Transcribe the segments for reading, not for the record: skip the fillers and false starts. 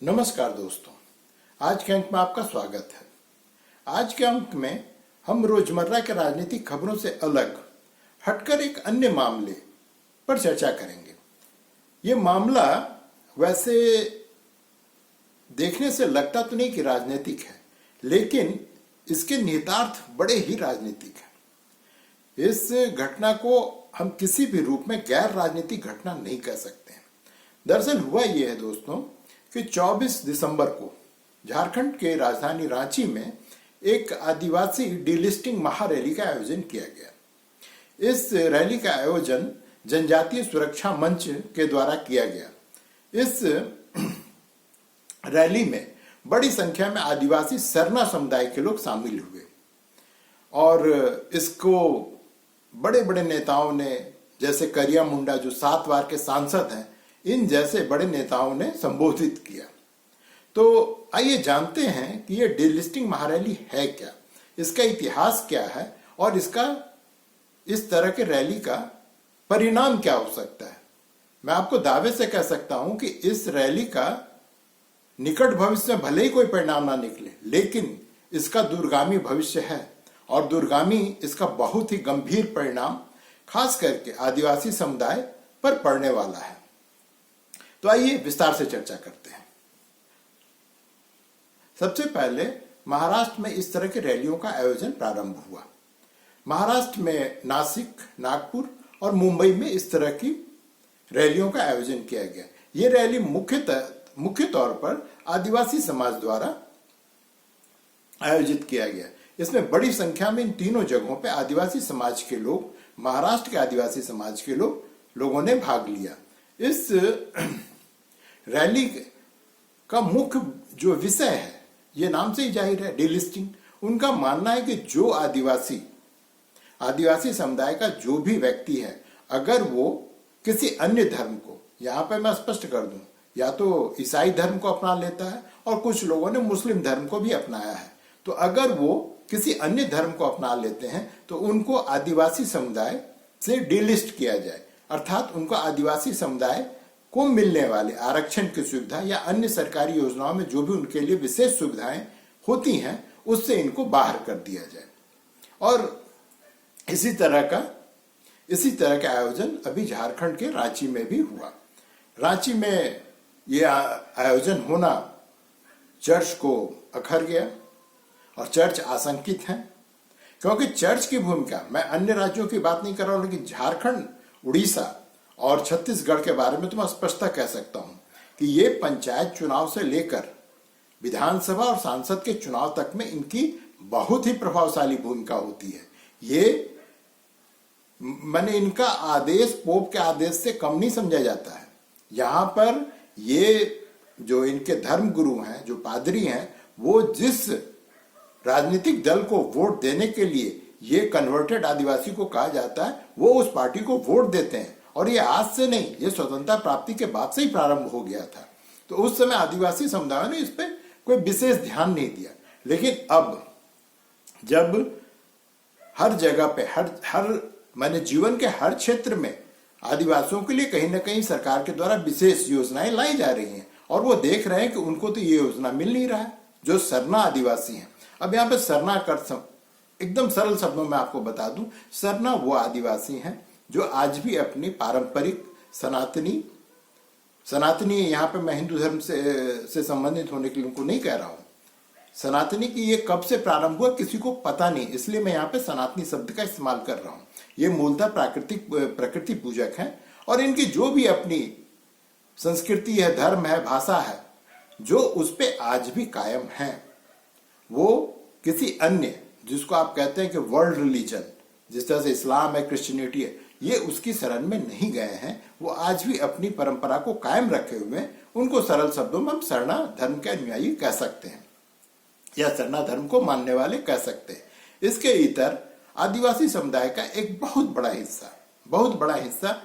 नमस्कार दोस्तों, आज के अंक में आपका स्वागत है। आज के अंक में हम रोजमर्रा के राजनीतिक खबरों से अलग हटकर एक अन्य मामले पर चर्चा करेंगे। ये मामला वैसे देखने से लगता तो नहीं कि राजनीतिक है, लेकिन इसके निहितार्थ बड़े ही राजनीतिक हैं। इस घटना को हम किसी भी रूप में गैर राजनीतिक घटना नहीं कह सकते हैं। दरअसल हुआ ये है दोस्तों कि 24 दिसंबर को झारखंड के राजधानी रांची में एक आदिवासी डीलिस्टिंग महारैली का आयोजन किया गया। इस रैली का आयोजन जनजातीय सुरक्षा मंच के द्वारा किया गया। इस रैली में बड़ी संख्या में आदिवासी सरना समुदाय के लोग शामिल हुए और इसको बड़े बड़े नेताओं ने, जैसे करिया मुंडा जो 7 बार के सांसद हैं, इन जैसे बड़े नेताओं ने संबोधित किया। तो आइए जानते हैं कि ये डीलिस्टिंग महारैली है क्या, इसका इतिहास क्या है और इसका इस तरह के रैली का परिणाम क्या हो सकता है। मैं आपको दावे से कह सकता हूं कि इस रैली का निकट भविष्य में भले ही कोई परिणाम ना निकले, लेकिन इसका दूरगामी भविष्य है और दूरगामी इसका बहुत ही गंभीर परिणाम खास करके आदिवासी समुदाय पर पड़ने वाला है। तो आइए विस्तार से चर्चा करते हैं। सबसे पहले महाराष्ट्र में इस तरह की रैलियों का आयोजन प्रारंभ हुआ। महाराष्ट्र में नासिक, नागपुर और मुंबई में इस तरह की रैलियों का आयोजन किया गया। ये रैली मुख्य तौर पर आदिवासी समाज द्वारा आयोजित किया गया। इसमें बड़ी संख्या में इन तीनों जगहों पे आदिवासी समाज के लोग, महाराष्ट्र के आदिवासी समाज के लोगों ने भाग लिया। इस रैली का मुख्य जो विषय है, ये नाम से ही जाहिर है, डीलिस्टिंग। उनका मानना है कि जो आदिवासी समुदाय का जो भी व्यक्ति है, अगर वो किसी अन्य धर्म को, यहां पे मैं स्पष्ट कर दूं, या तो ईसाई धर्म को अपना लेता है और कुछ लोगों ने मुस्लिम धर्म को भी अपनाया है, तो अगर वो किसी अन्य धर्म को अपना लेते हैं तो उनको आदिवासी समुदाय से डीलिस्ट किया जाए, अर्थात उनको आदिवासी समुदाय को मिलने वाले आरक्षण की सुविधा या अन्य सरकारी योजनाओं में जो भी उनके लिए विशेष सुविधाएं होती हैं, उससे इनको बाहर कर दिया जाए। और इसी तरह का आयोजन अभी झारखंड के रांची में भी हुआ। रांची में यह आयोजन होना चर्च को अखर गया और चर्च आशंकित है, क्योंकि चर्च की भूमिका, मैं अन्य राज्यों की बात नहीं कर रहा हूं, लेकिन झारखंड, उड़ीसा और छत्तीसगढ़ के बारे में तो मैं स्पष्टता कह सकता हूं कि ये पंचायत चुनाव से लेकर विधानसभा और सांसद के चुनाव तक में इनकी बहुत ही प्रभावशाली भूमिका होती है। ये मैंने इनका आदेश पोप के आदेश से कम नहीं समझा जाता है। यहां पर ये जो इनके धर्म गुरु हैं, जो पादरी हैं, वो जिस राजनीतिक दल को वोट देने के लिए ये कन्वर्टेड आदिवासी को कहा जाता है, वो उस पार्टी को वोट देते हैं। और ये आज से नहीं, ये स्वतंत्रता प्राप्ति के बाद से ही प्रारंभ हो गया था। तो उस समय आदिवासी समुदाय ने इस पे कोई विशेष ध्यान नहीं दिया, लेकिन अब जब हर जगह पे हर माने जीवन के हर क्षेत्र में आदिवासियों के लिए कहीं ना कहीं सरकार के द्वारा विशेष योजनाएं लाई जा रही हैं और वो देख रहे हैं कि उनको तो ये योजना मिल नहीं रहा है, जो सरना आदिवासी हैं। अब यहाँ पे सरना कर एकदम सरल शब्दों में आपको बता दूं, सरना वो आदिवासी हैं जो आज भी अपनी पारंपरिक सनातनी यहाँ पे मैं हिंदू धर्म से संबंधित होने के लिए उनको नहीं कह रहा हूं। सनातनी की ये कब से प्रारंभ हुआ किसी को पता नहीं, इसलिए मैं यहाँ पे सनातनी शब्द का इस्तेमाल कर रहा हूं। ये मूलतः प्रकृति पूजक हैं और इनकी जो भी अपनी संस्कृति है, धर्म है, भाषा है, जो उस पे आज भी कायम है। वो किसी अन्य, जिसको आप कहते हैं कि वर्ल्ड रिलीजन, जिस तरह से इस्लाम है, क्रिश्चियनिटी है, ये उसकी शरण में नहीं गए हैं। वो आज भी अपनी परंपरा को कायम रखे हुए, उनको सरल शब्दों में हम सरना धर्म के अनुयायी कह सकते हैं या सरना धर्म को मानने वाले कह सकते हैं। इसके इतर आदिवासी समुदाय का एक बहुत बड़ा हिस्सा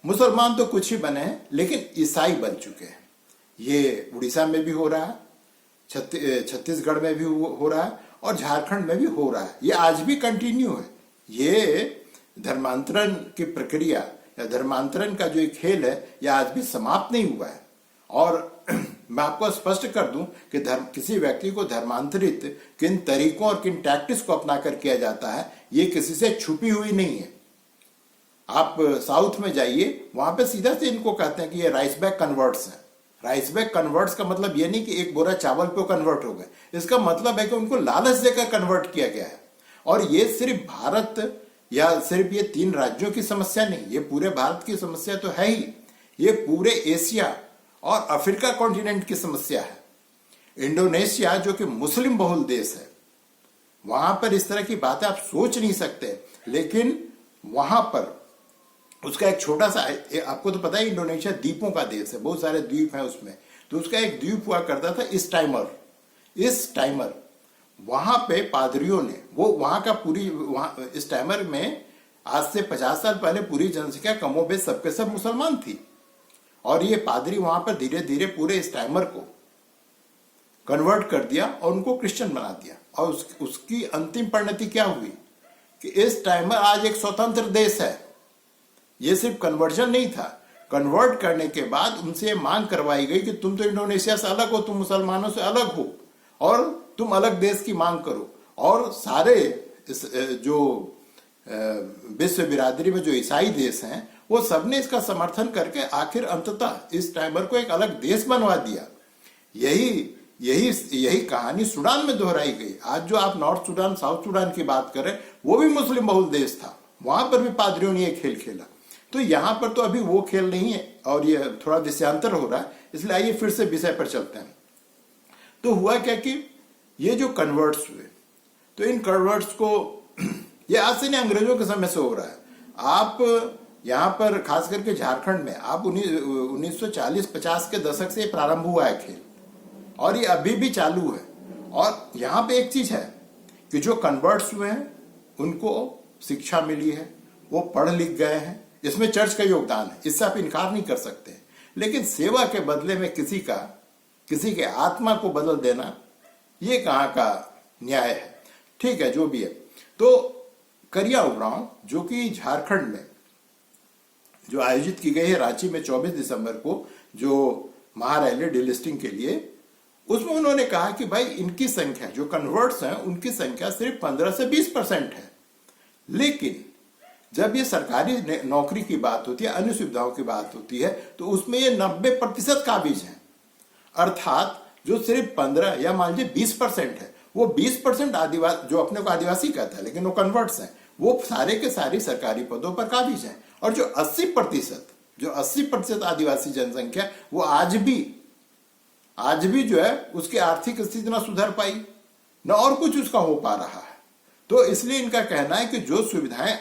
मुसलमान तो कुछ ही बने हैं, लेकिन ईसाई बन चुके हैं। ये उड़ीसा में भी हो रहा है, छत्तीसगढ़ में भी हो रहा है और झारखंड में भी हो रहा है। ये आज भी कंटिन्यू है। ये धर्मांतरण की प्रक्रिया या धर्मांतरण का जो एक खेल है, यह आज भी समाप्त नहीं हुआ है। और मैं आपको स्पष्ट कर दूं कि धर्म किसी व्यक्ति को धर्मांतरित किन तरीकों और किन टैक्टिक्स को अपनाकर किया जाता है, ये किसी से छुपी हुई नहीं है। आप साउथ में जाइए, वहां पे सीधा से इनको कहते हैं कि ये राइस बैग कन्वर्ट्स हैं। राइस बैग कन्वर्ट्स का मतलब ये नहीं कि एक बोरा चावल पे कन्वर्ट हो गए, इसका मतलब है कि उनको लालच देकर कन्वर्ट किया गया है। और ये सिर्फ भारत या सिर्फ ये 3 राज्यों की समस्या नहीं, ये पूरे भारत की समस्या तो है ही, ये पूरे एशिया और अफ्रीका कॉन्टिनेंट की समस्या है। इंडोनेशिया जो कि मुस्लिम बहुल देश है, वहां पर इस तरह की बातें आप सोच नहीं सकते, लेकिन वहां पर उसका एक छोटा सा, आपको तो पता है इंडोनेशिया द्वीपों का देश है, बहुत सारे द्वीप हैं उसमें, तो उसका एक द्वीप हुआ करता था इस टाइमर। वहां पे पादरियों ने, वो वहां का पूरी, वहां इस टाइमर में आज से 50 साल पहले पूरी जनसंख्या कमोबेश सबके सब मुसलमान थी, और ये पादरी वहां पर धीरे धीरे पूरे इस टाइमर को कन्वर्ट कर दिया और उनको क्रिश्चियन बना दिया। और उसकी अंतिम परिणति क्या हुई कि इस टाइमर आज एक स्वतंत्र देश है। ये सिर्फ कन्वर्जन नहीं था, कन्वर्ट करने के बाद उनसे ये मांग करवाई गई कि तुम तो इंडोनेशिया से अलग हो, तुम मुसलमानों से अलग हो और तुम अलग देश की मांग करो। और सारे जो विश्व बिरादरी में जो ईसाई देश हैं, वो सबने इसका समर्थन करके आखिर अंततः इस टाइमर को एक अलग देश बनवा दिया। यही कहानी सूडान में दोहराई गई। आज जो आप नॉर्थ सूडान, साउथ सूडान की बात करें, वो भी मुस्लिम बहुल देश था, वहां पर भी पादरियों ने ये खेल खेला। तो यहां पर तो अभी वो खेल नहीं है और ये थोड़ा विषयांतर हो रहा है, इसलिए आइए फिर से विषय पर चलते हैं। तो हुआ क्या कि ये जो कन्वर्ट्स हुए, तो इन कन्वर्ट्स को ये आज से नहीं, अंग्रेजों के समय से हो रहा है। आप यहाँ पर खास करके झारखंड में आप 1940-50 के दशक से प्रारंभ हुआ है खेल, और ये अभी भी चालू है। और यहाँ पे एक चीज है कि जो कन्वर्ट्स हुए हैं उनको शिक्षा मिली है, वो पढ़ लिख गए हैं, इसमें चर्च का योगदान है, इससे आप इनकार नहीं कर सकते। लेकिन सेवा के बदले में किसी के आत्मा को बदल देना, ये कहाँ का न्याय है। ठीक है, जो भी है। तो करिया उरांव जो कि झारखंड में जो आयोजित की गई है रांची में 24 दिसंबर को, जो महारैली डिलिस्टिंग के लिए, उसमें उन्होंने कहा कि भाई इनकी संख्या, जो कन्वर्ट्स हैं उनकी संख्या सिर्फ 15 से 20% है, लेकिन जब ये सरकारी नौकरी की बात होती है, अन्य सुविधाओं की बात होती है, तो उसमें ये 90% काबिज है। अर्थात जो सिर्फ 15 या मान लीजिए 20% है, वो 20% आदिवासी, जो अपने को आदिवासी कहता है लेकिन वो कन्वर्ट्स हैं, वो सारे के सारे सरकारी पदों पर काबिज हैं। और जो 80% आदिवासी जनसंख्या, वो आज भी जो है उसकी आर्थिक स्थिति ना सुधर पाई, न और कुछ उसका हो पा रहा है। तो इसलिए इनका कहना है कि जो सुविधाएं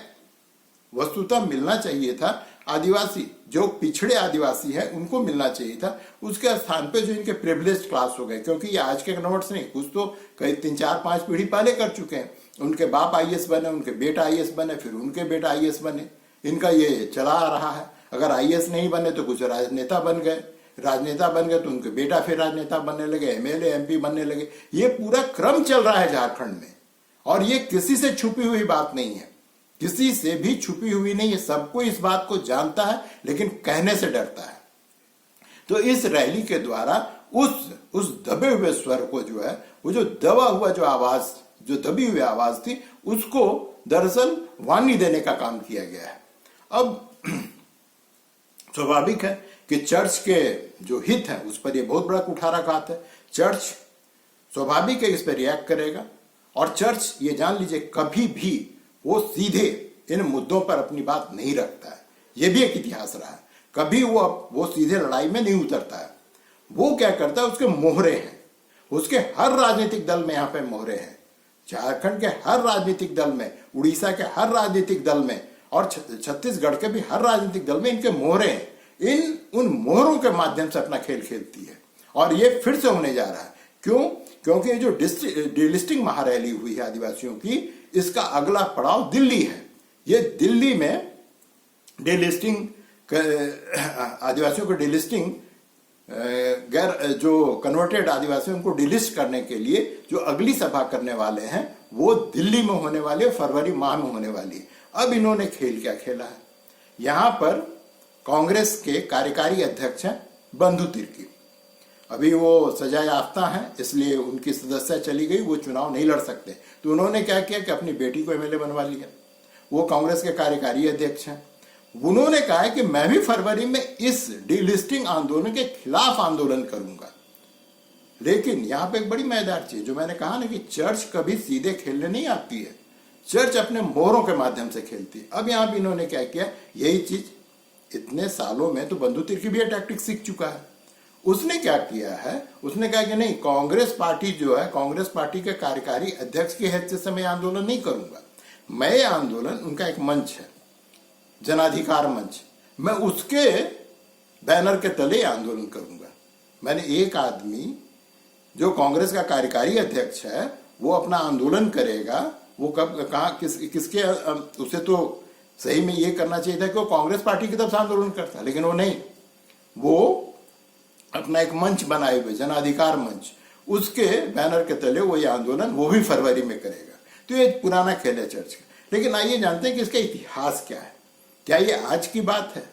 वस्तुतः मिलना चाहिए था, आदिवासी जो पिछड़े आदिवासी है उनको मिलना चाहिए था, उसके स्थान पे जो इनके प्रिविलेज्ड क्लास हो गए, क्योंकि ये आज के कन्वर्ट्स नहीं, कुछ तो कई 3-4-5 पीढ़ी पहले कर चुके हैं। उनके बाप आईएएस बने, उनके बेटा आईएएस बने, फिर उनके बेटा आईएएस बने, इनका ये चला आ रहा है। अगर आईएएस नहीं बने तो कुछ राजनेता बन गए तो उनके बेटा फिर राजनेता बनने लगे, एमएलए एमपी बनने लगे। ये पूरा क्रम चल रहा है झारखंड में, और ये किसी से छुपी हुई बात नहीं है, किसी से भी छुपी हुई नहीं है। सबको इस बात को जानता है, लेकिन कहने से डरता है। तो इस रैली के द्वारा उस दबे हुए स्वर को जो है, वो जो दबा हुआ जो आवाज, जो दबी हुई आवाज थी, उसको दरअसल वाणी देने का काम किया गया है। अब स्वाभाविक है कि चर्च के जो हित है उस पर ये बहुत बड़ा कुठाराघात है। चर्च स्वाभाविक है इस पर रिएक्ट करेगा, और चर्च ये जान लीजिए कभी भी वो सीधे इन मुद्दों पर अपनी बात नहीं रखता है। ये भी एक इतिहास रहा है, कभी वो सीधे लड़ाई में नहीं उतरता है। वो क्या करता है, उसके मोहरे हैं, उसके हर राजनीतिक दल में यहाँ पे मोहरे हैं, झारखंड के हर राजनीतिक दल में, उड़ीसा के हर राजनीतिक दल में, और छत्तीसगढ़ के भी हर राजनीतिक दल में इनके मोहरे हैं। उन मोहरों के माध्यम से अपना खेल खेलती है, और ये फिर से होने जा रहा है। क्यों? क्योंकि जो डिलिस्टिंग महारैली हुई है आदिवासियों की, इसका अगला पड़ाव दिल्ली है। ये दिल्ली में डिलिस्टिंग, आदिवासियों को डिलिस्टिंग, जो कन्वर्टेड आदिवासी उनको डिलिस्ट करने के लिए जो अगली सभा करने वाले हैं, वो दिल्ली में होने वाली है, फरवरी माह में होने वाली है। अब इन्होंने खेल क्या खेला है, यहां पर कांग्रेस के कार्यकारी अध्यक्ष हैं बंधु तिर्की। अभी वो सजा याफ्ता हैं, इसलिए उनकी सदस्यता चली गई, वो चुनाव नहीं लड़ सकते। तो उन्होंने क्या किया कि अपनी बेटी को एमएलए बनवा लिया। वो कांग्रेस के कार्यकारी अध्यक्ष हैं। उन्होंने कहा है कि मैं भी फरवरी में इस डीलिस्टिंग आंदोलन के खिलाफ आंदोलन करूंगा। लेकिन यहां पे एक बड़ी मजेदार चीज, जो मैंने कहा ना कि चर्च कभी सीधे खेलने नहीं आती है, चर्च अपने मोहरों के माध्यम से खेलती है। अब यहां भी इन्होंने क्या किया, यही चीज इतने सालों में तो बंधु तिर्की भी टैक्टिक सीख चुका है। उसने क्या किया है, उसने कहा कि नहीं, कांग्रेस पार्टी जो है, कांग्रेस पार्टी के कार्यकारी अध्यक्ष की हैसियत से मैं आंदोलन नहीं करूंगा। मैं ये आंदोलन, उनका एक मंच है, जनाधिकार मंच, मैं उसके बैनर के तले आंदोलन करूंगा। मैंने एक आदमी जो कांग्रेस का कार्यकारी अध्यक्ष है, वो अपना आंदोलन करेगा, वो कब कहा किसके उसे तो सही में ये करना चाहिए था कि वो कांग्रेस पार्टी की तरफ से आंदोलन करता, लेकिन वो नहीं, वो अपना एक मंच बनाए हुए, जनाधिकार मंच, उसके बैनर के तले वो ये आंदोलन, वो भी फरवरी में करेगा। तो ये पुराना खेल है चर्च का। लेकिन आइए जानते हैं कि इसका इतिहास क्या है। क्या ये आज की बात है?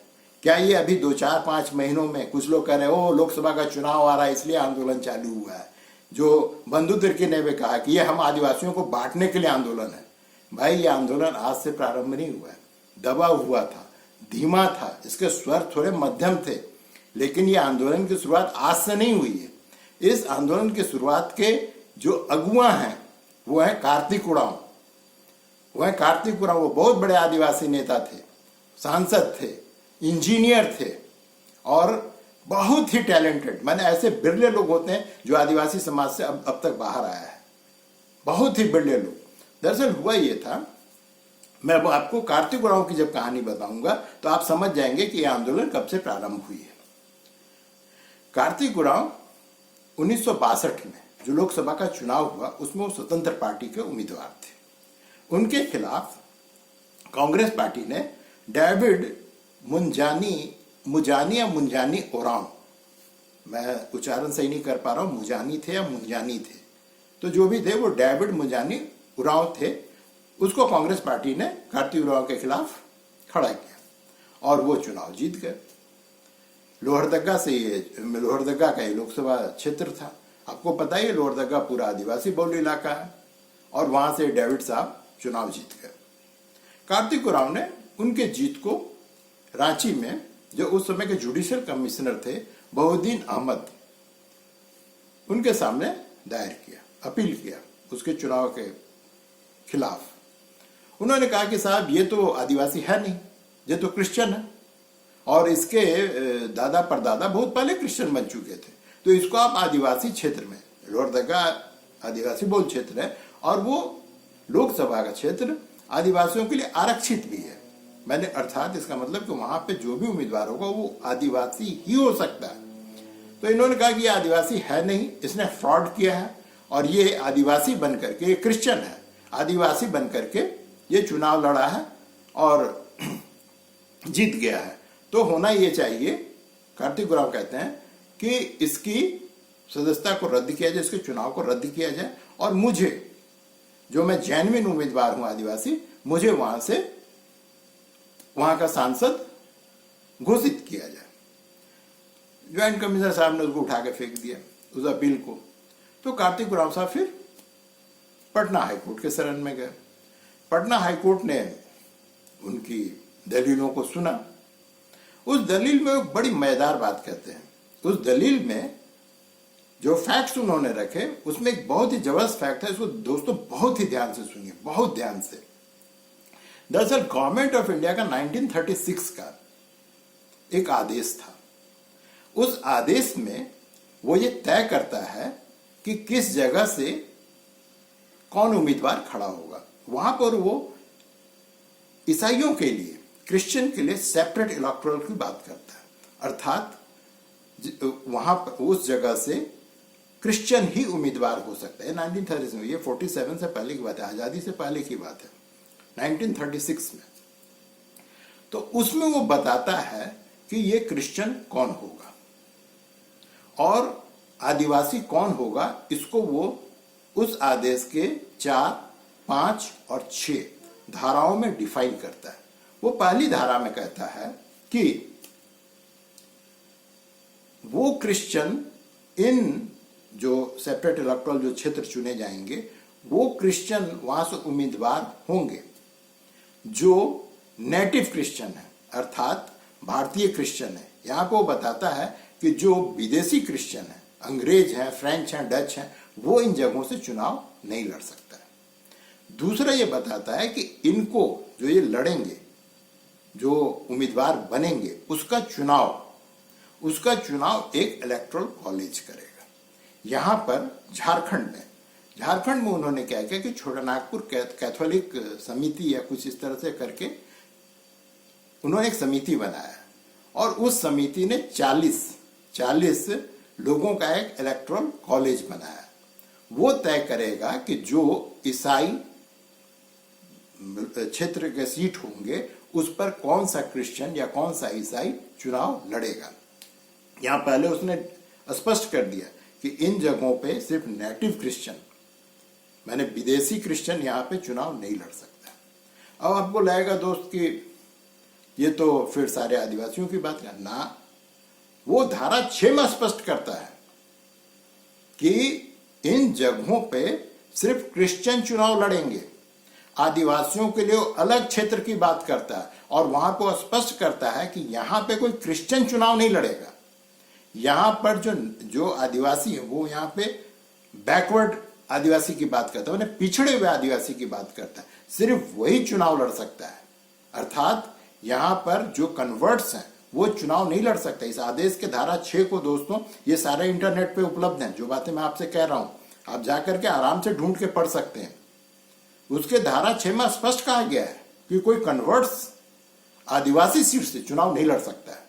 क्या ये अभी 2-4-5 महीनों में कुछ लोग कह रहे हैं ओ लोकसभा का चुनाव आ रहा है इसलिए आंदोलन चालू हुआ है? जो बंधु तिर्की ने भी कहा कि ये हम आदिवासियों को बांटने के लिए आंदोलन है। भाई, ये आंदोलन आज से प्रारंभ नहीं हुआ है, दबा हुआ था, धीमा था, इसके स्वर थोड़े मध्यम थे, लेकिन ये आंदोलन की शुरुआत आज से नहीं हुई है। इस आंदोलन की शुरुआत के जो अगुआ हैं वो है कार्तिक उरांव। वो बहुत बड़े आदिवासी नेता थे, सांसद थे, इंजीनियर थे और बहुत ही टैलेंटेड। मैंने ऐसे बिरले लोग होते हैं जो आदिवासी समाज से अब तक बाहर आया है, बहुत ही बिरले लोग। दरअसल हुआ ये था, मैं आपको कार्तिक उरांव की जब कहानी बताऊंगा तो आप समझ जाएंगे कि यह आंदोलन कब से प्रारंभ हुई है। कार्तिक उरांव 1962 में जो लोकसभा का चुनाव हुआ, उसमें वो स्वतंत्र पार्टी के उम्मीदवार थे। उनके खिलाफ कांग्रेस पार्टी ने डेविड मुंजानी ओरांव, मैं उच्चारण सही नहीं कर पा रहा हूं, मुजानी थे या मुंजानी थे, तो जो भी थे वो डेविड मुंजानी उरांव थे, उसको कांग्रेस पार्टी ने कार्तिक उरांव के खिलाफ खड़ा किया और वो चुनाव जीत गए। लोहरदगा का ये लोकसभा क्षेत्र था। आपको पता ही है, लोहरदगा पूरा आदिवासी बहुल इलाका है और वहां से डेविड साहब चुनाव जीत गए। कार्तिक उरांव ने उनके जीत को रांची में जो उस समय के जुडिशियल कमिश्नर थे बहुद्दीन अहमद, उनके सामने दायर किया, अपील किया उसके चुनाव के खिलाफ। उन्होंने कहा कि साहब ये तो आदिवासी है नहीं, ये तो क्रिश्चियन है और इसके दादा परदादा बहुत पहले क्रिश्चियन बन चुके थे, तो इसको आप आदिवासी क्षेत्र में, लोहरदगा आदिवासी बहुल क्षेत्र है और वो लोकसभा का क्षेत्र आदिवासियों के लिए आरक्षित भी है। मैंने अर्थात इसका मतलब कि वहां पे जो भी उम्मीदवार होगा वो आदिवासी ही हो सकता है। तो इन्होंने कहा कि ये आदिवासी है नहीं, इसने फ्रॉड किया है और ये आदिवासी बन करके, ये क्रिश्चियन है, आदिवासी बन करके ये चुनाव लड़ा है और जीत गया है, तो होना ये चाहिए, कार्तिक उरांव कहते हैं, कि इसकी सदस्यता को रद्द किया जाए, इसके चुनाव को रद्द किया जाए और मुझे, जो मैं जेन्युइन उम्मीदवार हूं आदिवासी, मुझे वहां का सांसद घोषित किया जाए। ज्वाइंट कमिश्नर साहब ने उसको उठा के फेंक दिया, उस अपील को। तो कार्तिक उरांव साहब फिर पटना हाईकोर्ट के शरण में गए। पटना हाईकोर्ट ने उनकी दलीलों को सुना। उस दलील में एक बड़ी मजेदार बात कहते हैं। उस दलील में जो फैक्ट्स उन्होंने रखे, उसमें एक बहुत ही जबरदस्त फैक्ट है, इसको दोस्तों बहुत ही ध्यान से सुनिए, बहुत ध्यान से। दरअसल गवर्नमेंट ऑफ इंडिया का 1936 का एक आदेश था। उस आदेश में वो ये तय करता है कि किस जगह से कौन उम्मीदवार खड़ा होगा। वहां पर वो ईसाइयों के लिए, क्रिश्चियन के लिए सेपरेट इलेक्टोरल की बात करता है, अर्थात वहां पर उस जगह से क्रिश्चियन ही उम्मीदवार हो सकता है। 1936 में, ये 47 से पहले की बात है, आजादी से पहले की बात है, 1936 में। तो उसमें वो बताता है कि ये क्रिश्चियन कौन होगा और आदिवासी कौन होगा, इसको वो उस आदेश के 4, 5 और 6 धाराओं में डिफाइन करता है। वो पहली धारा में कहता है कि वो क्रिश्चियन इन जो सेपरेट इलेक्टोरल जो क्षेत्र चुने जाएंगे वो क्रिश्चियन वहां से उम्मीदवार होंगे जो नेटिव क्रिश्चियन है, अर्थात भारतीय क्रिश्चियन है। यहाँ पे वो बताता है कि जो विदेशी क्रिश्चियन है, अंग्रेज हैं, फ्रेंच हैं, डच हैं, वो इन जगहों से चुनाव नहीं लड़ सकता है। दूसरा ये बताता है कि इनको जो ये लड़ेंगे, जो उम्मीदवार बनेंगे, उसका चुनाव एक इलेक्टोरल कॉलेज करेगा। यहाँ पर झारखंड में उन्होंने क्या किया कि छोटानागपुर कैथोलिक समिति या कुछ इस तरह से करके उन्होंने एक समिति बनाया और उस समिति ने 40 लोगों का एक इलेक्टोरल कॉलेज बनाया। वो तय करेगा कि जो ईसाई क्षेत्र के सीट होंगे उस पर कौन सा क्रिश्चियन या कौन सा ईसाई चुनाव लड़ेगा। यहां पहले उसने स्पष्ट कर दिया कि इन जगहों पे सिर्फ नेटिव क्रिश्चियन, मैंने विदेशी क्रिश्चियन यहां पे चुनाव नहीं लड़ सकता। अब आपको लगेगा दोस्त कि ये तो फिर सारे आदिवासियों की बात है ना। वो धारा 6 में स्पष्ट करता है कि इन जगहों पे सिर्फ क्रिश्चियन चुनाव लड़ेंगे। आदिवासियों के लिए अलग क्षेत्र की बात करता है और वहां पर स्पष्ट करता है कि यहां पे कोई क्रिश्चियन चुनाव नहीं लड़ेगा। यहां पर जो आदिवासी है वो यहां पे बैकवर्ड आदिवासी की बात करता है, पिछड़े हुए आदिवासी की बात करता है, सिर्फ वही चुनाव लड़ सकता है। अर्थात यहां पर जो कन्वर्ट्स हैं वो चुनाव नहीं लड़ सकते। इस आदेश के धारा 6 को दोस्तों ये सारे इंटरनेट पे उपलब्ध हैं, जो बातें मैं आपसे कह रहा हूं आप जाकर के आराम से ढूंढ के पढ़ सकते हैं। उसके धारा 6 में स्पष्ट कहा गया है कि कोई कन्वर्ट्स आदिवासी सीट से चुनाव नहीं लड़ सकता है।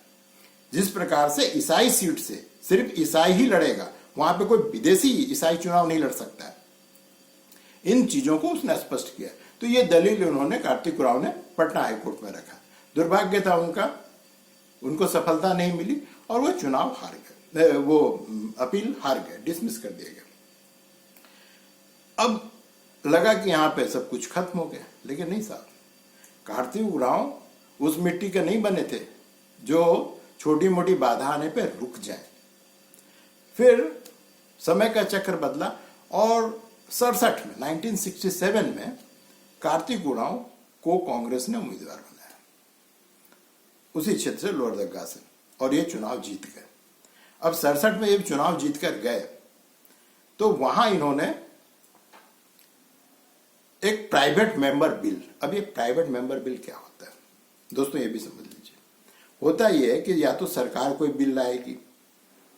जिस प्रकार से ईसाई सीट से सिर्फ ईसाई ही लड़ेगा, वहां पे कोई विदेशी ईसाई चुनाव नहीं लड़ सकता है। इन चीजों को उसने स्पष्ट किया। तो ये दलील उन्होंने, कार्तिक उरांव ने पटना हाईकोर्ट में रखा। दुर्भाग्य था उनको सफलता नहीं मिली और वो चुनाव हार गए, वो अपील हार गए, डिसमिस कर दिया गया। अब लगा कि यहां पे सब कुछ खत्म हो गया, लेकिन नहीं साहब। कार्तिक उरांव उस मिट्टी के नहीं बने थे जो छोटी मोटी बाधा आने पे रुक जाए। फिर समय का चक्र बदला और 67 में 1967 में कार्तिक उरांव को कांग्रेस ने उम्मीदवार बनाया उसी क्षेत्र से, लोअर दग्गा से, और ये चुनाव जीत गए। अब 67 में ये चुनाव जीत कर गए तो वहां इन्होंने एक प्राइवेट मेंबर बिल, अब ये प्राइवेट मेंबर बिल क्या होता है दोस्तों, ये भी समझ लीजिए। होता ये है कि या तो सरकार कोई बिल लाएगी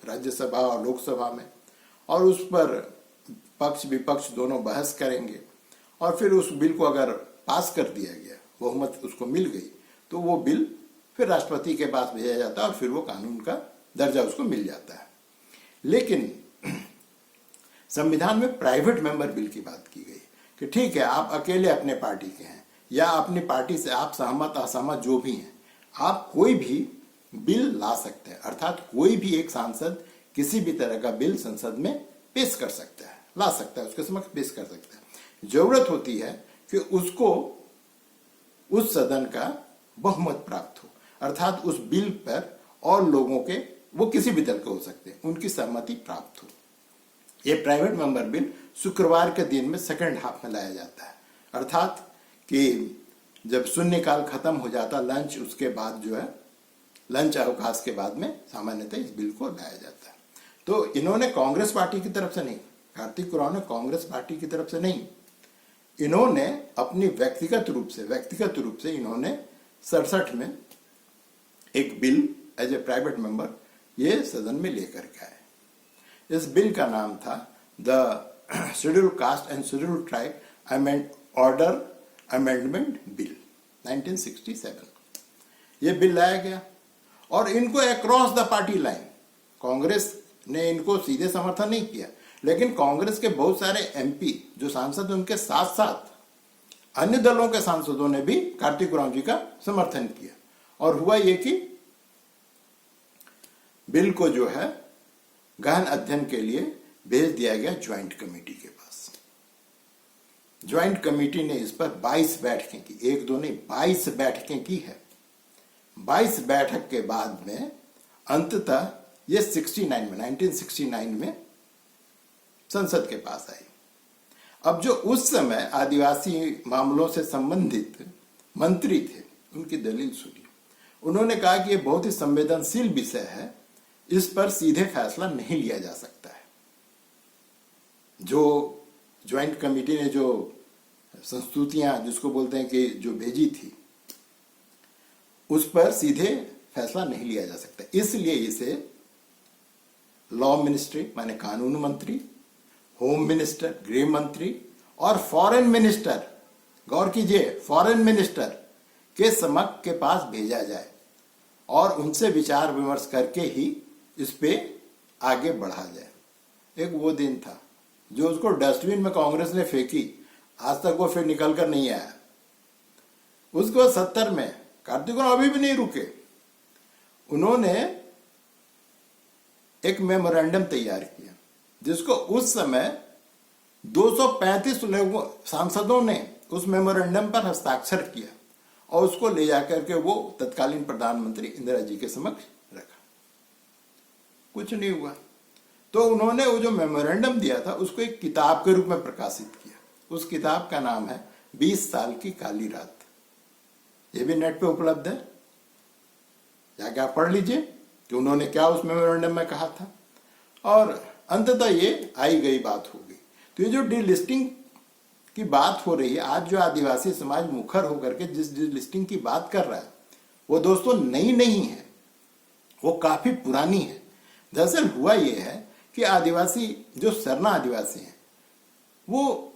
राज्यसभा और लोकसभा में, और उस पर पक्ष विपक्ष दोनों बहस करेंगे, और फिर उस बिल को अगर पास कर दिया गया, बहुमत उसको मिल गई, तो वो बिल फिर राष्ट्रपति के पास भेजा जाता है और फिर वो कानून का दर्जा उसको मिल जाता है। लेकिन संविधान में प्राइवेट मेंबर बिल की बात की गई कि ठीक है, आप अकेले अपने पार्टी के हैं या अपनी पार्टी से आप सहमत असहमत जो भी हैं, आप कोई भी बिल ला सकते हैं। अर्थात कोई भी एक सांसद किसी भी तरह का बिल संसद में पेश कर सकता है, ला सकता है, उसके समक्ष पेश कर सकता है। जरूरत होती है कि उसको उस सदन का बहुमत प्राप्त हो, अर्थात उस बिल पर और लोगों के, वो किसी भी दल के हो सकते हैं, उनकी सहमति प्राप्त हो। ये प्राइवेट मेंबर बिल शुक्रवार के दिन में सेकंड हाफ में लाया जाता है, अर्थात कि जब शून्यकाल खत्म हो जाता, लंच, उसके बाद जो है लंच अवकाश के बाद में सामान्यतः इस बिल को लाया जाता है। तो इन्होंने कांग्रेस पार्टी की तरफ से नहीं, कार्तिक उरांव ने कांग्रेस पार्टी की तरफ से नहीं, इन्होंने अपनी व्यक्तिगत रूप से इन्होंने 67 में एक bill as a private member ये सदन में लेकर के आए। इस बिल का नाम था the schedule caste and schedule tribe order amendment bill 1967। ये बिल लाया गया और इनको across the party line, Congress ने इनको सीधे समर्थन नहीं किया, लेकिन कांग्रेस के बहुत सारे एमपी जो सांसद, उनके साथ साथ अन्य दलों के सांसदों ने भी कार्तिक उरांव जी का समर्थन किया। और हुआ ये कि बिल को जो है गहन अध्ययन के लिए भेज दिया गया ज्वाइंट कमेटी के पास। ज्वाइंट कमेटी ने इस पर 22 बैठकें की, एक दो नहीं 22 बैठकें की है। 22 बैठक के बाद में अंततः ये 1969 में संसद के पास आई। अब जो उस समय आदिवासी मामलों से संबंधित मंत्री थे, उनकी दलील सुनिए। उन्होंने कहा कि यह बहुत ही संवेदनशील विषय है, इस पर सीधे फैसला नहीं लिया जा सकता है। जो ज्वाइंट कमेटी ने जो संस्तुतियां जिसको बोलते हैं कि जो भेजी थी, उस पर सीधे फैसला नहीं लिया जा सकता, इसलिए इसे लॉ मिनिस्ट्री माने कानून मंत्री, होम मिनिस्टर गृह मंत्री और फॉरेन मिनिस्टर, गौर कीजिए, फॉरेन मिनिस्टर के समक्ष के पास भेजा जाए और उनसे विचार विमर्श करके ही इस पे आगे बढ़ा जाए। एक वो दिन था जो उसको डस्टबिन में कांग्रेस ने फेंकी, आज तक वो फिर निकल कर नहीं आया। उसको 70 में कार्तिक अभी भी नहीं रुके, उन्होंने एक मेमोरेंडम तैयार किया जिसको उस समय 235 लोगों सांसदों ने उस मेमोरेंडम पर हस्ताक्षर किया और उसको ले जाकर के वो तत्कालीन प्रधानमंत्री इंदिरा जी के समक्ष रखा। कुछ नहीं हुआ तो उन्होंने वो जो मेमोरेंडम दिया था उसको एक किताब के रूप में प्रकाशित किया। उस किताब का नाम है 20 साल की काली रात। ये भी नेट पे उपलब्ध है, जाके आप पढ़ लीजिए कि उन्होंने क्या उस मेमोरेंडम में कहा था। और अंततः ये आई गई बात हो गई। तो ये जो डीलिस्टिंग की बात हो रही है, आज जो आदिवासी समाज मुखर होकर के जिस डीलिस्टिंग की बात कर रहा है, वो दोस्तों नई नहीं है, वो काफी पुरानी है। दरअसल हुआ ये है कि आदिवासी जो सरना आदिवासी हैं, वो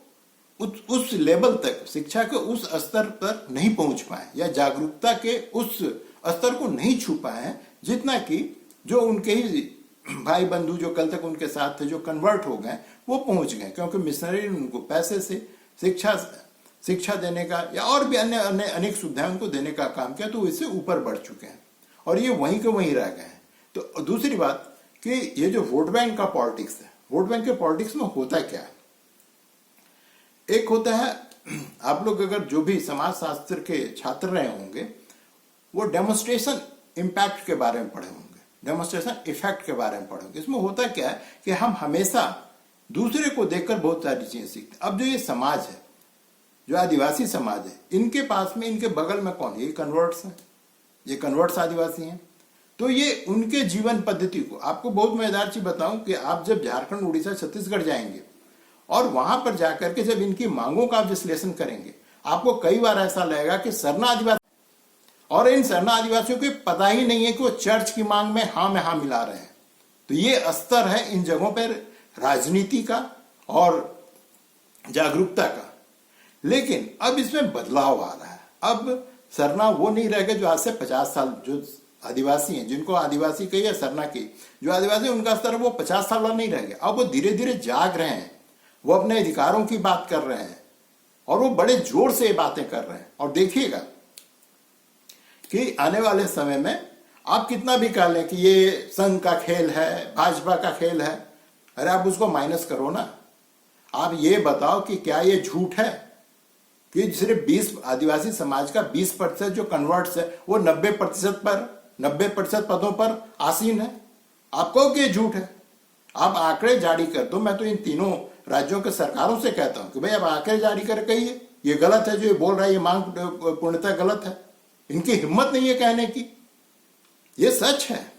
उस लेवल तक शिक्षा के उस स्तर पर नहीं पहुंच पाए या जागरूकता के उस स्तर को नहीं छू पाए हैं जितना कि जो उनके ही भाई बंधु जो कल तक उनके साथ थे, जो कन्वर्ट हो गए, वो पहुंच गए, क्योंकि मिशनरी ने उनको पैसे से शिक्षा देने का या और भी अन्य अनेक सुविधाएं उनको देने का काम किया, तो इससे ऊपर बढ़ चुके हैं और ये वहीं के वहीं रह गए हैं। तो दूसरी बात कि ये जो वोट बैंक का पॉलिटिक्स है, वोट बैंक के पॉलिटिक्स में होता क्या है, एक होता है, आप लोग अगर जो भी समाज शास्त्र के छात्र रहे होंगे वो डेमोन्स्ट्रेशन इम्पैक्ट के बारे में पढ़े होंगे, डेमोन्स्ट्रेशन इफेक्ट के बारे में पढ़े होंगे। इसमें होता क्या है कि हम हमेशा दूसरे को देखकर बहुत सारी चीजें सीखते हैं। अब जो ये समाज है, जो आदिवासी समाज है, इनके पास में, इनके बगल में कौन है, ये कन्वर्ट्स हैं, ये कन्वर्ट्स आदिवासी हैं। तो ये उनके जीवन पद्धति को, आपको बहुत मजेदार चीज बताऊं कि आप जब झारखंड, उड़ीसा, छत्तीसगढ़ जाएंगे और वहां पर जाकर के जब इनकी मांगों का विश्लेषण करेंगे, आपको कई बार ऐसा लगेगा कि सरना आदिवासी, और इन सरना आदिवासियों को पता ही नहीं है कि वो चर्च की मांग में हाँ मिला रहे हैं। तो ये स्तर है इन जगहों पर राजनीति का और जागरूकता का। लेकिन अब इसमें बदलाव आ रहा है। अब सरना वो नहीं रह गए जो आज से 50 साल जो आदिवासी हैं, जिनको आदिवासी कही या सरना की, जो आदिवासी उनका स्तर वो 50 साल नहीं रह गए। अब वो धीरे धीरे जाग रहे हैं, वो अपने अधिकारों की बात कर रहे हैं और वो बड़े जोर से बातें कर रहे हैं। और देखिएगा कि आने वाले समय में आप कितना भी कह लें कि ये संघ का खेल है, भाजपा का खेल है, अरे आप उसको माइनस करो ना। आप ये बताओ कि क्या ये झूठ है कि सिर्फ 20 आदिवासी समाज का 20% जो कन्वर्ट्स है वो 90% पदों पर आसीन है। आप कहो कि ये झूठ है, आप आंकड़े जारी कर दो। मैं तो इन तीनों राज्यों के सरकारों से कहता हूं कि भाई आप आंकड़े जारी कर कहिए ये गलत है, जो ये बोल रहा है ये मांग पूर्णतः गलत है। इनकी हिम्मत नहीं है कहने की, ये सच है।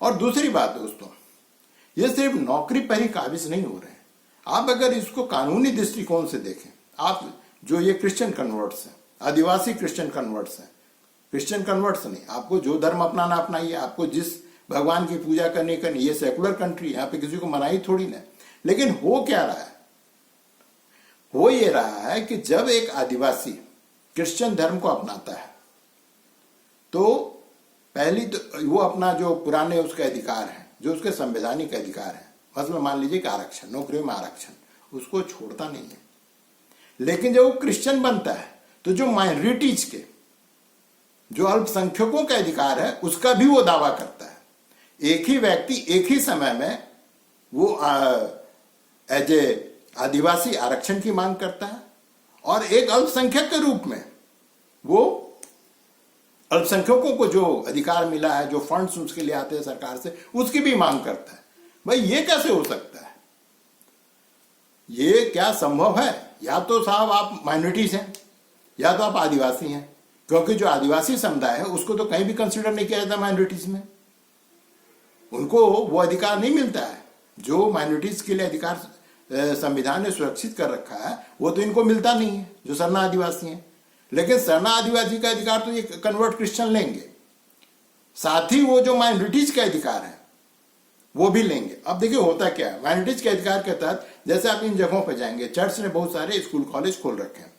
और दूसरी बात दोस्तों, ये सिर्फ नौकरी पर ही काबिज नहीं हो रहे हैं। आप अगर इसको कानूनी दृष्टिकोण से देखें, आप जो ये क्रिश्चियन कन्वर्ट्स हैं, आदिवासी क्रिश्चियन कन्वर्ट्स हैं, क्रिश्चियन कन्वर्ट्स नहीं, आपको जो धर्म अपनाना अपनाइए, आपको जिस भगवान की पूजा करनी करनी, ये सेकुलर कंट्री, यहाँ पे किसी को मनाही थोड़ी ना। लेकिन हो क्या रहा है, हो ये रहा है कि जब एक आदिवासी क्रिश्चियन धर्म को अपनाता है तो पहली तो वो अपना जो पुराने उसके अधिकार हैं, जो उसके संवैधानिक अधिकार हैं, मतलब मान लीजिए कि आरक्षण, नौकरियों में आरक्षण, उसको छोड़ता नहीं है। लेकिन जब वो क्रिश्चियन बनता है तो जो माइनॉरिटीज के, जो अल्पसंख्यकों का अधिकार है, उसका भी वो दावा करता है। एक ही व्यक्ति एक ही समय में वो एज ए आदिवासी आरक्षण की मांग करता है और एक अल्पसंख्यक के रूप में वो अल्पसंख्यकों को जो अधिकार मिला है, जो फंड्स उसके लिए आते हैं सरकार से, उसकी भी मांग करता है। भाई ये कैसे हो सकता है? ये क्या संभव है? या तो साहब आप माइनॉरिटीज हैं, या तो आप आदिवासी हैं, क्योंकि जो आदिवासी समुदाय है उसको तो कहीं भी कंसिडर नहीं किया जाता माइनॉरिटीज में। उनको वो अधिकार नहीं मिलता है जो माइनॉरिटीज के लिए अधिकार संविधान ने सुरक्षित कर रखा है, वो तो इनको मिलता नहीं है जो सरना आदिवासी हैं। लेकिन सरना आदिवासी का अधिकार तो ये कन्वर्ट क्रिश्चियन लेंगे, साथ ही वो जो माइनॉरिटीज के अधिकार है वो भी लेंगे। अब देखिए होता क्या है, माइनॉरिटीज के अधिकार के तहत जैसे आप इन जगहों पर जाएंगे, चर्च ने बहुत सारे स्कूल कॉलेज खोल रखे हैं।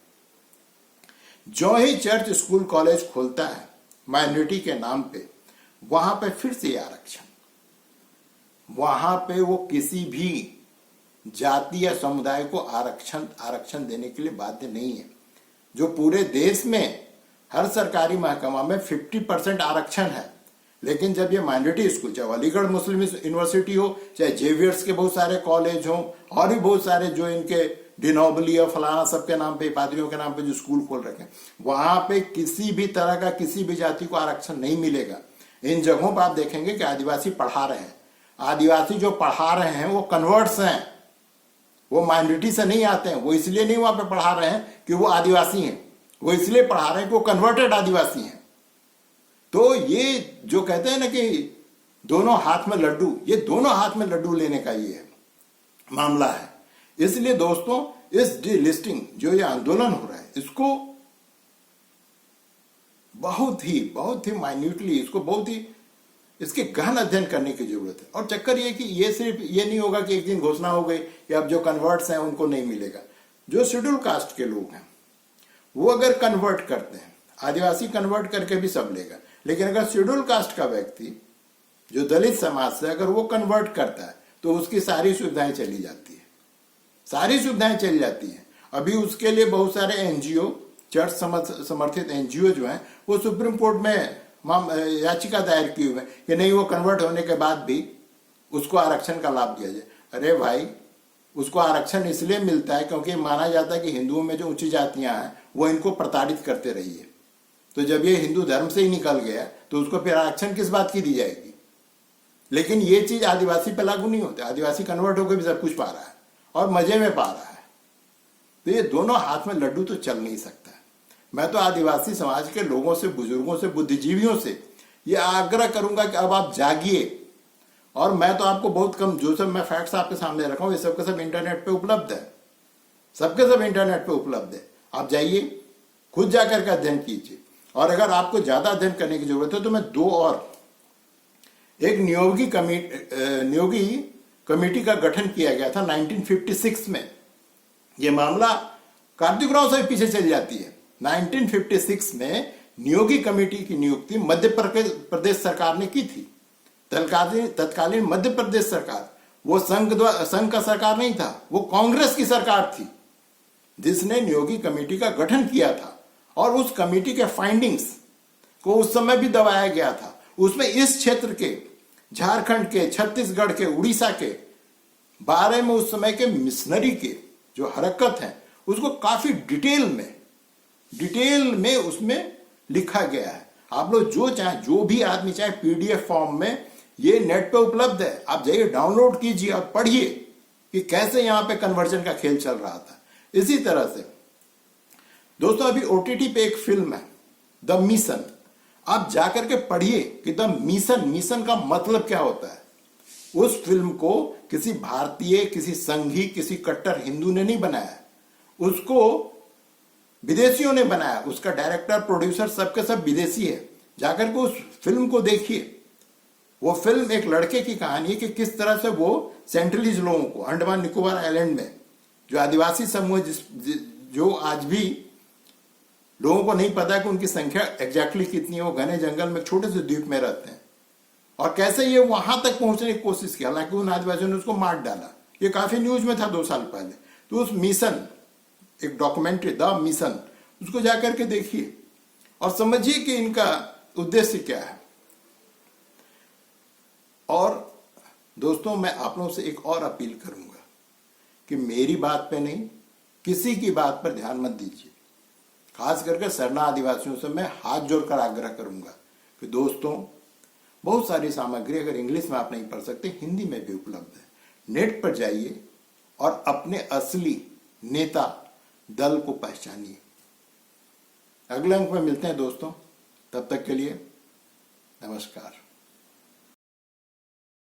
जो ही चर्च स्कूल कॉलेज खोलता है माइनॉरिटी के नाम पे, वहां पे फिर से आरक्षण, वहां पे वो किसी भी जाति या समुदाय को आरक्षण देने के लिए बाध्य नहीं है। जो पूरे देश में हर सरकारी महकमा में 50% आरक्षण है, लेकिन जब ये माइनॉरिटी स्कूल, चाहे अलीगढ़ मुस्लिम यूनिवर्सिटी हो, चाहे जेवियर्स के बहुत सारे कॉलेज हो, और भी बहुत सारे जो इनके डिनोबली और फलाना सबके नाम पे, पादरियों के नाम पे जो स्कूल खोल रखे हैं, वहां पे किसी भी तरह का किसी भी जाति को आरक्षण नहीं मिलेगा। इन जगहों पर आप देखेंगे कि आदिवासी पढ़ा रहे हैं। आदिवासी जो पढ़ा रहे हैं वो कन्वर्ट्स हैं, वो माइनॉरिटी से नहीं आते हैं। वो इसलिए नहीं वहां पे पढ़ा रहे हैं कि वो आदिवासी हैं, वो इसलिए पढ़ा रहे हैं कि वो कन्वर्टेड आदिवासी हैं। तो ये जो कहते हैं ना कि दोनों हाथ में लड्डू, ये दोनों हाथ में लड्डू लेने का ये मामला है। इसलिए दोस्तों, इस डीलिस्टिंग जो ये आंदोलन हो रहा है, इसको बहुत ही माइन्यूटली, इसको बहुत ही इसके गहन अध्ययन करने की जरूरत है। और चक्कर ये कि ये सिर्फ ये नहीं होगा कि एक दिन घोषणा हो गई कि अब जो कन्वर्ट्स हैं उनको नहीं मिलेगा। जो शेड्यूल कास्ट के लोग हैं वो अगर कन्वर्ट करते हैं, आदिवासी कन्वर्ट करके भी सब लेगा, लेकिन अगर शेड्यूल कास्ट का व्यक्ति जो दलित समाज से अगर वो कन्वर्ट करता है तो उसकी सारी सुविधाएं चली जाती है, सारी सुविधाएं चली जाती हैं। अभी उसके लिए बहुत सारे एनजीओ, चर्च समर्थित एनजीओ जो हैं, वो सुप्रीम कोर्ट में याचिका दायर की हुई है कि नहीं, वो कन्वर्ट होने के बाद भी उसको आरक्षण का लाभ दिया जाए। अरे भाई, उसको आरक्षण इसलिए मिलता है क्योंकि माना जाता है कि हिंदुओं में जो ऊंची जातियां हैं वो इनको प्रताड़ित करते रही है। तो जब ये हिंदू धर्म से ही निकल गया तो उसको फिर आरक्षण किस बात की दी जाएगी? लेकिन ये चीज आदिवासी पे लागू नहीं होता। आदिवासी कन्वर्ट होकर भी सब कुछ पा रहा है और मजे में पा रहा है। तो ये दोनों हाथ में लड्डू तो चल नहीं सकता। मैं तो आदिवासी समाज के लोगों से, बुजुर्गों से, बुद्धिजीवियों से ये आग्रह करूंगा कि अब आप जागिए। और मैं तो आपको बहुत कम, जो सब मैं फैक्ट्स आपके सामने रखा हूं, ये सबके सब इंटरनेट पे उपलब्ध है, सबके सब इंटरनेट पे उपलब्ध है। आप जाइए, खुद जाकर के अध्ययन कीजिए। और अगर आपको ज्यादा अध्ययन करने की जरूरत है तो मैं दो और, एक नियोगी कमेटी का गठन किया गया था 1956 में। यह मामला कार्तिकराव से पीछे चली जाती है। 1956 में नियोगी कमेटी की नियुक्ति मध्य प्रदेश सरकार ने की थी। तत्कालीन मध्य प्रदेश सरकार, वो संघ का सरकार नहीं था, वो कांग्रेस की सरकार थी जिसने नियोगी कमेटी का गठन किया था। और उस कमेटी के फाइंडिंग्स को उस समय भी दबाया गया था। उसमें इस क्षेत्र के, झारखंड के, छत्तीसगढ़ के, उड़ीसा के बारे में उस समय के मिशनरी के जो हरकत है उसको काफी डिटेल में उसमें लिखा गया है। आप लोग जो चाहे, जो भी आदमी चाहे, पीडीएफ फॉर्म में ये नेट पे उपलब्ध है। आप जाइए, डाउनलोड कीजिए और पढ़िए कि कैसे यहां पे कन्वर्जन का खेल चल रहा था। इसी तरह से दोस्तों, अभी ओटीटी पे एक फिल्म है द मिशन। आप जाकर के पढ़िए कि द मिशन का मतलब क्या होता है। उस फिल्म को किसी भारतीय, किसी संघी, किसी कट्टर हिंदू ने नहीं बनाया, उसको विदेशियों ने बनाया। उसका डायरेक्टर, प्रोड्यूसर सबके सब विदेशी है। जाकर के उस फिल्म को देखिए। वो फिल्म एक लड़के की कहानी है कि किस तरह से वो सेंट्रलीज लोगों को, अंडमान निकोबार आइलैंड में जो आदिवासी समूह, जो आज भी लोगों को नहीं पता कि उनकी संख्या एग्जैक्टली कितनी है, वो घने जंगल में छोटे से द्वीप में रहते हैं, और कैसे ये वहां तक पहुंचने की कोशिश की। हालांकि उन आदिवासियों ने उसको मार डाला। ये काफी न्यूज में था 2 साल पहले। तो उस मिशन, एक डॉक्यूमेंट्री द मिशन, उसको जाकर के देखिए और समझिए कि इनका उद्देश्य क्या है। और दोस्तों, मैं आप लोगों से एक और अपील करूंगा कि मेरी बात पे नहीं, किसी की बात पर ध्यान मत दीजिए। खास करके सरना आदिवासियों से मैं हाथ जोड़कर आग्रह करूंगा कि दोस्तों, बहुत सारी सामग्री अगर इंग्लिश में आप नहीं पढ़ सकते, हिंदी में भी उपलब्ध है। नेट पर जाइए और अपने असली नेता दल को पहचानिए। अगले अंक में मिलते हैं दोस्तों, तब तक के लिए नमस्कार।